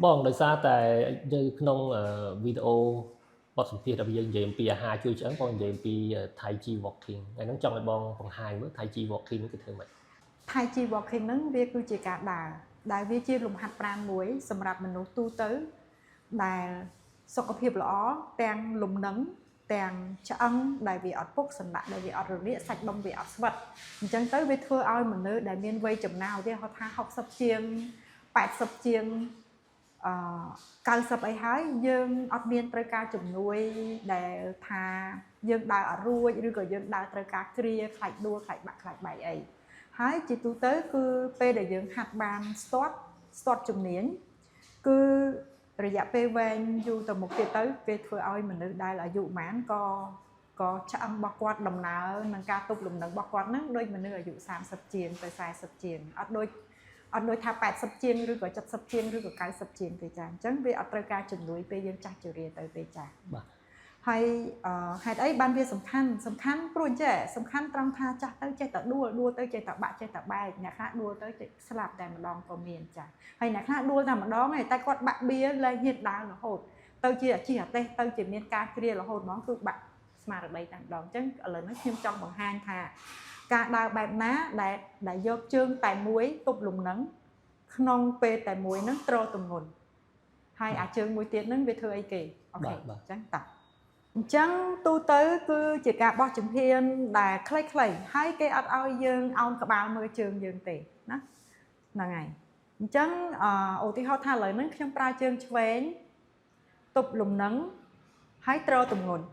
Bon,ដោយសារតែនៅក្នុងវីដេអូបទសម្ភាសន៍ដែលយើងនិយាយអំពីអាហារជួយឆ្អឹងបងនិយាយអំពី Thai Chi Walking ហើយហ្នឹងចង់ឲ្យបងបង្ហាញមើល Thai Chi Walking គឺធ្វើម៉េច Thai Chi Walking ហ្នឹងវាគឺជាការដើរដែលវាជាលំហាត់ប្រាណមួយសម្រាប់មនុស្សទូទៅដែលសុខភាពល្អទាំងលំនឹងទាំងឆ្អឹងដែលវាអត់ពុកសន្លាក់ដែលវាអត់រលាកសាច់ដុំវាអត់ស្វិតអញ្ចឹងទៅវាធ្វើឲ្យមនុស្សដែលមានវ័យចំណាស់ឧទាហរណ៍ថា60ជាង80ជាង90អីហើយយើងអត់មានត្រូវការជំនួយដែលថាយើងដើរអត់រួចឬក៏យើងដើរត្រូវការគ្រាខ្លាច់ដួលខ្លាច់បាក់ខ្លាច់បែកអីហើយជាទូទៅគឺពេលដែលយើងហាត់បានស្ទាត់ជំនាញគឺរយៈពេលវែងយូរទៅមុខទៀតទៅគេធ្វើឲ្យមនុស្សដែលអាយុប៉ុន្មានក៏ឆ្អឹងរបស់គាត់ដំណើរនឹងការទប់លំនឹងរបស់គាត់ហ្នឹងដូចមនុស្សអាយុ30ជាងទៅ40ជាងអត់ដូចថា80ជាងឬក៏70ជាងឬក៏90ជាងទេចាអញ្ចឹងវាអត់ត្រូវការជំនួយពេលយើងចាស់ជរាទៅទេចាបាទហើយហេតុអីបានវាសំខាន់ព្រោះអញ្ចឹងសំខាន់ត្រង់ថាចាស់ទៅចេះតែដួលទៅចេះតែបាក់ចេះតែបែកអ្នកខ្លះដួលទៅស្លាប់តែម្ដងក៏មានចាហើយអ្នកខ្លះដួលតែម្ដងឯងតែគាត់បាក់បៀលែងហ៊ានដើររហូតទៅជាអាជីពអាទេសទៅជាមានការគ្រារហូតហ្មងគឺបាក់ស្មារតីតែម្ដងអញ្ចឹងឥឡូវនេះខ្ញុំចង់បង្ហាញថាការដើរបែបណាដែលយកជើងតែមួយទប់លំនឹងក្នុងពេលតែមួយហ្នឹងត្រទម្ងន់ហើយអាជើងមួយទៀតហ្នឹងវាធ្វើអីគេអូខេអញ្ចឹងតាអញ្ចឹងទូទៅគឺជាការបោះជំហានដែលខ្លីៗហើយគេអត់ឲ្យយើងអោនក្បាលមើលជើងយើងទេណាហ្នឹងហើយអញ្ចឹងឧទាហរណ៍ថាឥឡូវហ្នឹងខ្ញុំប្រើជើងឆ្វេងទប់លំនឹងហើយត្រទម្ងន់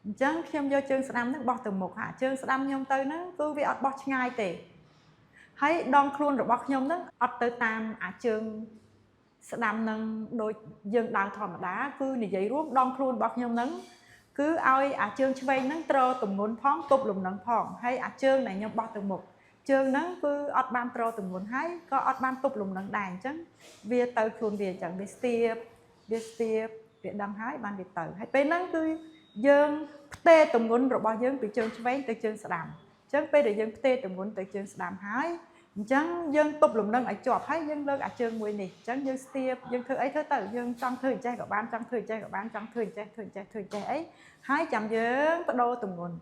អញ្ចឹងខ្ញុំយកជើងស្ដាំហ្នឹងបោះទៅមុខហាជើងស្ដាំខ្ញុំទៅហ្នឹងគឺវាអត់បោះឆ្ងាយទេហើយដងខ្លួនរបស់ខ្ញុំហ្នឹងអត់ទៅតាមអាជើងស្ដាំនឹងដូចយើងដើរធម្មតាគឺនិយាយរួមដងខ្លួនរបស់ខ្ញុំហ្នឹងគឺឲ្យអាជើងឆ្វេងហ្នឹងត្រទម្ងន់ផងទប់លំនឹងផងហើយអាជើងដែលខ្ញុំបោះទៅមុខជើងហ្នឹងគឺអត់បានត្រទម្ងន់ហើយក៏អត់បានទប់លំនឹងដែរអញ្ចឹងវាទៅខ្លួនវាអញ្ចឹងវាស្ទាបវាដឹងហើយបានវាទៅហើយពេលហ្នឹងគឺយើងផ្ទេរទម្ងន់របស់យើងពីជើងឆ្វេងទៅជើងស្ដាំអញ្ចឹងពេលដែលយើងផ្ទេរទម្ងន់ទៅជើងស្ដាំហើយអញ្ចឹងយើងទប់លំនឹងឲ្យជាប់ហើយយើងលើកអាជើងមួយនេះអញ្ចឹងយើងស្ទាបយើងធ្វើអីធ្វើទៅយើងចង់ធ្វើអញ្ចេះក៏បានចង់ធ្វើអញ្ចេះក៏បានចង់ធ្វើអញ្ចេះអីហើយចាំយើងបដូរទម្ងន់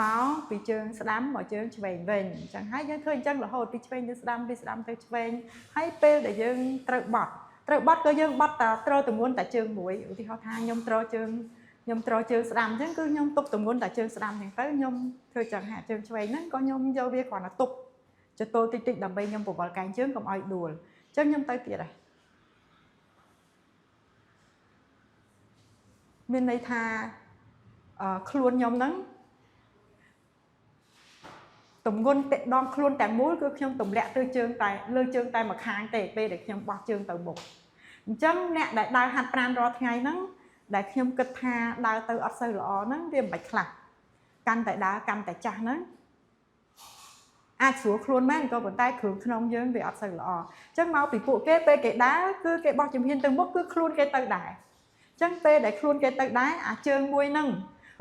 មកពីជើងស្ដាំមកជើងឆ្វេងវិញអញ្ចឹងហើយយើងធ្វើអញ្ចឹងរហូតពីឆ្វេងទៅស្ដាំពីស្ដាំទៅឆ្វេងហើយពេលដែលយើងត្រូវបត់ក៏យើងបត់តែត្រទម្ងន់តែជើងមួយឧទាហរណ៍ថាខ្ញុំត្រជើងស្ដាំអញ្ចឹងគឺខ្ញុំទប់ទម្ងន់តែជើងស្ដាំអញ្ចឹងទៅខ្ញុំធ្វើចឹងហាជើងឆ្វេងហ្នឹងក៏ខ្ញុំយកវាគ្រាន់តែទប់ចតុលតិចដើម្បីខ្ញុំពវល់កែងជើងកុំឲ្យដួលអញ្ចឹងខ្ញុំទៅទៀតហើយមានន័យថាខ្លួនខ្ញុំហ្នឹងទម្ងន់ដងខ្លួនទាំងមូលគឺខ្ញុំទម្លាក់ទៅជើងតែលើជើងតែមួយខាងទេពេលដែលខ្ញុំបោះជើងទៅមុខអញ្ចឹងអ្នកដែលដើរហាត់ប្រាណរាល់ថ្ងៃហ្នឹងដែលខ្ញុំគិតថាដើរទៅអត់សូវល្អហ្នឹងវាមិនបាច់ខ្លះកាន់តែដើរកាន់តែចាស់ហ្នឹងអាចស្រួលខ្លួនមែនក៏ប៉ុន្តែគ្រឿងក្នុងយើងវាអត់សូវល្អអញ្ចឹងមកពីពួកគេពេលគេដើរគឺគេបោះជំហានទៅមុខគឺខ្លួនគេទៅដែរអញ្ចឹងពេលដែលខ្លួនគេទៅដែរអាជើងមួយហ្នឹង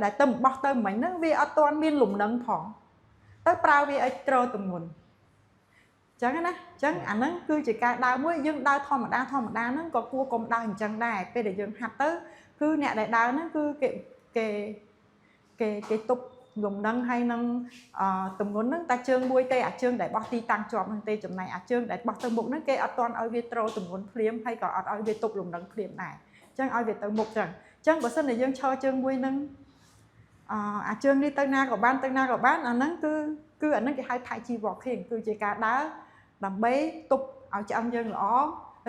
ដែលទៅបោះទៅមិញហ្នឹងវាអត់ទាន់មានលំនឹងផងទៅប្រើវាឲ្យត្រទម្ងន់អញ្ចឹងណាអញ្ចឹងអាហ្នឹងគឺជាការដើរមួយយើងដើរធម្មតាហ្នឹងក៏គួរកុំដើរអញ្ចឹងដែរពេលដែលយើងហាត់ទៅគឺអ្នកដែលដើរហ្នឹងគឺគេទប់លំនឹងហើយនឹងទម្ងន់ហ្នឹងតែជើងមួយទេអាជើងដែលបោះទីតាំងជាប់ហ្នឹងទេចំណែកអាជើងដែលបោះទៅមុខហ្នឹងគេអត់ទាន់ឲ្យវាត្រទម្ងន់ភ្លាមហើយក៏អត់ឲ្យវាទប់លំនឹងភ្លាមដែរអញ្ចឹងឲ្យវាទៅមុខចឹងអញ្ចឹងបើសិនតែយើងឈរជើងមួយហ្នឹងអាជើងនេះទៅណាក៏បានអាហ្នឹងគឺអាហ្នឹងគេហៅ Thai Chi Walking គឺជាការដើរដើម្បីទប់ឲ្យឆ្អឹងយើងល្អ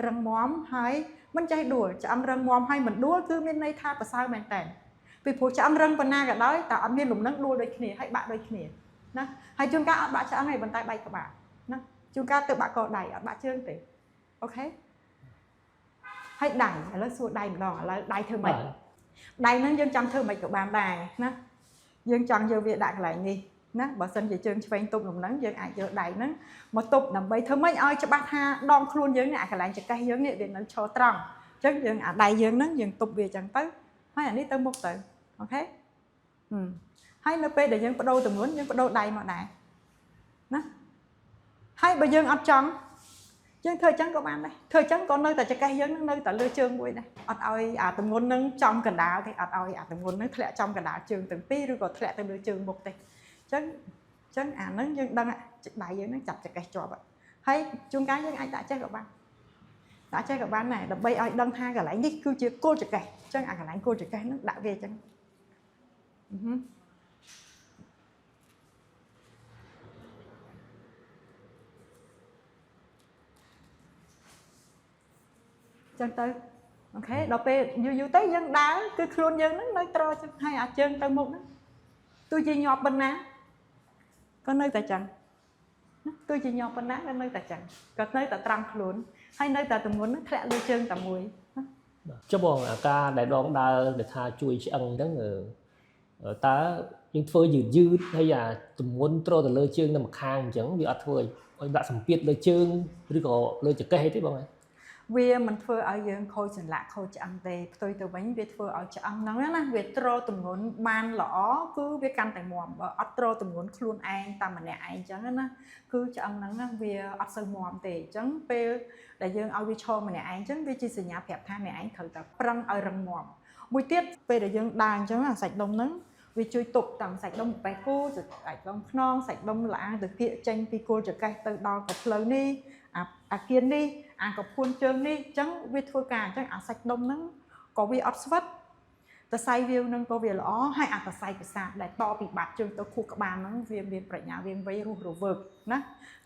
រឹងមាំហើយមិនចេះដួលឆ្អឹងរឹងមាំហើយមិនដួលគឺមានន័យថាប្រសើរមែនតើពីព្រោះឆ្អឹងរឹងប៉ុណ្ណាក៏ដោយតែអត់មានលំនឹងដួលដូចគ្នាហើយបាក់ដូចគ្នាណាហើយជួនកាលអត់បាក់ឆ្អឹងទេប៉ុន្តែបែកក្បាលណាជួនកាលទៅបាក់កដៃអត់បាក់ជើងទេអូខេហើយដៃឥឡូវសួរដៃម្ដងឥឡូវដៃធ្វើម៉េចដៃហ្នឹងយើងចង់ធ្វើម៉េចក៏បានដែរណាយើងចង់យកវាដាក់កន្លែងនេះណាបើសិនជាជើងឆ្វេងទប់លំនឹងយើងអាចយកដៃហ្នឹងមកទប់ដើម្បីធ្វើម៉េចឲ្យច្បាស់ថាដងខ្លួនយើងនេះអាកន្លែងចង្កេះយើងនេះវានៅឈរត្រង់អញ្ចឹងយើងអាដៃយើងហ្នឹងយើងទប់វាអញ្ចឹងទៅហើយអានេះទៅមុខទៅអូខេហើយនៅពេលដែលយើងបដូរទម្ងន់យើងបដូរដៃមកដែរណាហើយបើយើងអត់ចង់ យើងធ្វើអញ្ចឹងក៏បានដែរធ្វើអញ្ចឹងក៏នៅតែចង្កេះយើងនៅតែលើជើងមួយដែរអត់ឲ្យអាទម្ងន់នឹងចំកណ្ដាលទេអត់ឲ្យអាទម្ងន់នឹងធ្លាក់ចំកណ្ដាលជើងទាំងពីរឬក៏ធ្លាក់ទៅលើជើងមុខទេអញ្ចឹងអាហ្នឹងយើងដឹងដៃយើងនឹងចាប់ចង្កេះជាប់ហើយជួនកាលយើងអាចដាក់ចេះក៏បានដែរដើម្បីឲ្យដឹងថាកន្លែងនេះគឺជាគោលចង្កេះអញ្ចឹងអាកន្លែងគោលចង្កេះហ្នឹងដាក់វាអញ្ចឹងចឹងទៅអូខេដល់ពេលយូរទៅយើងដើរគឺខ្លួនយើងហ្នឹងនៅត្រចឹងហើយអាជើងទៅមុខហ្នឹងទោះជាញាប់ប៉ុណ្ណាក៏នៅតែចឹងទោះជាញាប់ប៉ុណ្ណាក៏នៅតែចឹងក៏នៅតែត្រង់ខ្លួនហើយនៅតែទម្ងន់ហ្នឹងធ្លាក់លើជើងតែមួយចុះបងអាការដែលដងដើរដែលថាជួយឆ្អឹងហ្នឹងតើយើងធ្វើយឺតហើយអាទម្ងន់ត្រទៅលើជើងនៅម្ខាងអញ្ចឹងវាអត់ធ្វើឲ្យដាក់សម្ពាធលើជើងឬក៏លើចង្កេះអីទេបងវាមិនធ្វើឲ្យយើងខូចសន្លាក់ខូចឆ្អឹងទេផ្ទុយទៅវិញវាធ្វើឲ្យឆ្អឹងហ្នឹងណាវាត្រទម្ងន់បានល្អគឺវាកាន់តែមាំបើអត់ត្រទម្ងន់ខ្លួនឯងតាមម្នាក់ឯងអញ្ចឹងណាគឺឆ្អឹងហ្នឹងណាវាអត់សូវមាំទេអញ្ចឹងពេលដែលយើងឲ្យវាឈរម្នាក់ឯងអញ្ចឹងវាជាសញ្ញាប្រាប់ថាអ្នកឯងត្រូវតែប្រឹងឲ្យរឹងមាំមួយទៀតពេលដែលយើងដើរអញ្ចឹងអាសាច់ដុំហ្នឹងវាជួយទប់តាមសាច់ដុំបេះគូសាច់ដុំខ្នងសាច់ដុំល្អទៅគៀកចេញពីគល់ចង្កេះទៅដល់កផ្លូវនេះអាគៀននេះអាកពួនជើងនេះអញ្ចឹងវាធ្វើការអញ្ចឹងអាសាច់ដុំហ្នឹងក៏វាអត់ស្វិតតសៃវានឹងក៏វាល្អហើយអាតសៃប្រសាទដែលតពីបាត់ជើងទៅខួរក្បាលហ្នឹងវាមានប្រាជ្ញាវាវៃរស់រវើកណា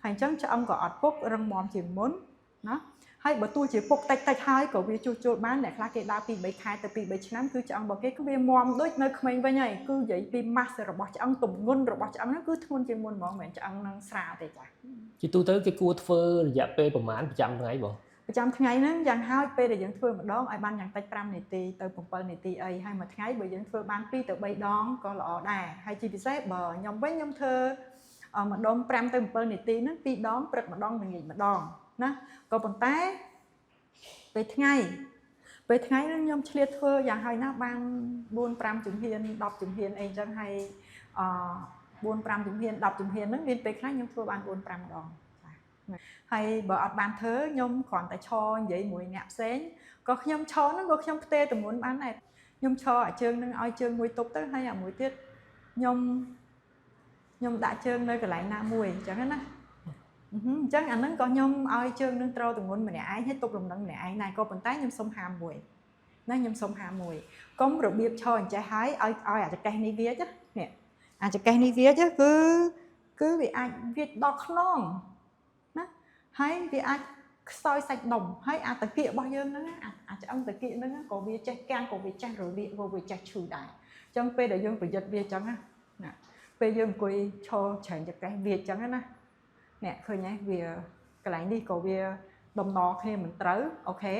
ហើយអញ្ចឹងឆ្អឹងក៏អត់ពុករឹងមាំជាងមុនណាហើយបើទោះជាពុកតិចហើយក៏វាជួសជុលបានអ្នកខ្លះគេដើរពី3ខែទៅពី3ឆ្នាំគឺឆ្អឹងរបស់គេគឺវាមាំដូចនៅក្មេងវិញហើយគឺនិយាយពីម៉ាស់របស់ឆ្អឹងទម្ងន់របស់ឆ្អឹងហ្នឹងគឺធ្ងន់ជាងមុនហ្មងមិនមែនឆ្អឹងហ្នឹងស្រាលទេចាជាទូទៅគេគួរធ្វើរយៈពេលប្រហែលប្រចាំថ្ងៃបងប្រចាំថ្ងៃហ្នឹងយ៉ាងហោចពេលដែលយើងធ្វើម្ដងឲ្យបានយ៉ាងតិច5នាទីទៅ7នាទីអីហើយមួយថ្ងៃបើយើងធ្វើបាន2ទៅ3ដងក៏ល្អដែរហើយជាពិសេសបើខ្ញុំវិញខ្ញុំធ្វើម្ដង5ទៅ7នាទីហ្នឹង2ដងព្រឹកម្ដងល្ងាចម្ដងណាក៏ប៉ុន្តែពេលថ្ងៃហ្នឹងខ្ញុំឆ្លៀតធ្វើយ៉ាងហោចណាស់បាន4-5ជំហាន10ជំហានអីចឹងហើយ4-5ជំហាន10ជំហានហ្នឹងមានពេលខ្លះខ្ញុំធ្វើបាន4-5ដងហើយបើអត់បានធ្វើខ្ញុំគ្រាន់តែឈរនិយាយមួយអ្នកផ្សេងក៏ខ្ញុំឈរហ្នឹងក៏ខ្ញុំផ្ទេរទម្ងន់បានដែរខ្ញុំឈរអាជើងហ្នឹងឲ្យជើងមួយទប់ទៅហើយអាមួយទៀតខ្ញុំដាក់ជើងនៅកន្លែងណាមួយអញ្ចឹងណាអញ្ចឹងអាហ្នឹងក៏ខ្ញុំឲ្យជើងនឹងត្រទម្ងន់ម្នាក់ឯងហើយទប់លំនឹងម្នាក់ឯងដែរក៏ប៉ុន្តែខ្ញុំសុំហាមមួយណាខ្ញុំសុំហាមមួយកុំរបៀបឈរអញ្ចេះហើយឲ្យអាចង្កេះនេះវាចនេះអាចង្កេះនេះវាចគឺវាអាចវាចដល់ខ្នងណាហើយវាអាចខ្សោយសាច់ដុំហើយអាតាគៀករបស់យើងហ្នឹងអាចឆ្អឹងតាគៀកហ្នឹងក៏វាចេះកាំងក៏វាចេះរលាកក៏វាចេះឈឺដែរអញ្ចឹងពេលដែលយើងប្រយុទ្ធវាអញ្ចឹងណាពេលយើងអង្គុយឈរច្រើនចង្កេះវាអញ្ចឹងណាអ្នកឃើញទេវាកន្លែងនេះក៏វាដំណគ្នាមិនត្រូវអូខេ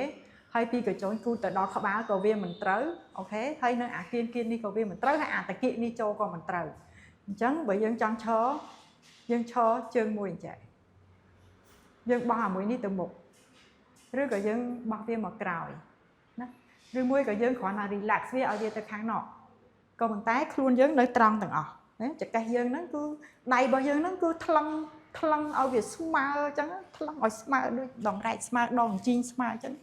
ហើយពីកញ្ចក់គូទៅដល់ក្បាលក៏វាមិនត្រូវអូខេហើយនៅអាគៀននេះក៏វាមិនត្រូវហើយអាតាគៀកនេះចូលក៏មិនត្រូវអញ្ចឹងបើយើងចង់ឈរយើងឈរជើងមួយអញ្ចឹងយើងបោះអាមួយនេះទៅមុខឬក៏យើងបោះវាមកក្រោយណាឬមួយក៏យើងគ្រាន់តែ relax វាឲ្យវាទៅខាងណោក៏ប៉ុន្តែខ្លួនយើងនៅត្រង់ទាំងអស់ណាចង្កេះយើងហ្នឹងគឺដៃរបស់យើងហ្នឹងគឺថ្លឹងឲ្យវាស្មើអញ្ចឹងថ្លឹងឲ្យស្មើដូចដងរែកស្មើដងជីងស្មើអញ្ចឹង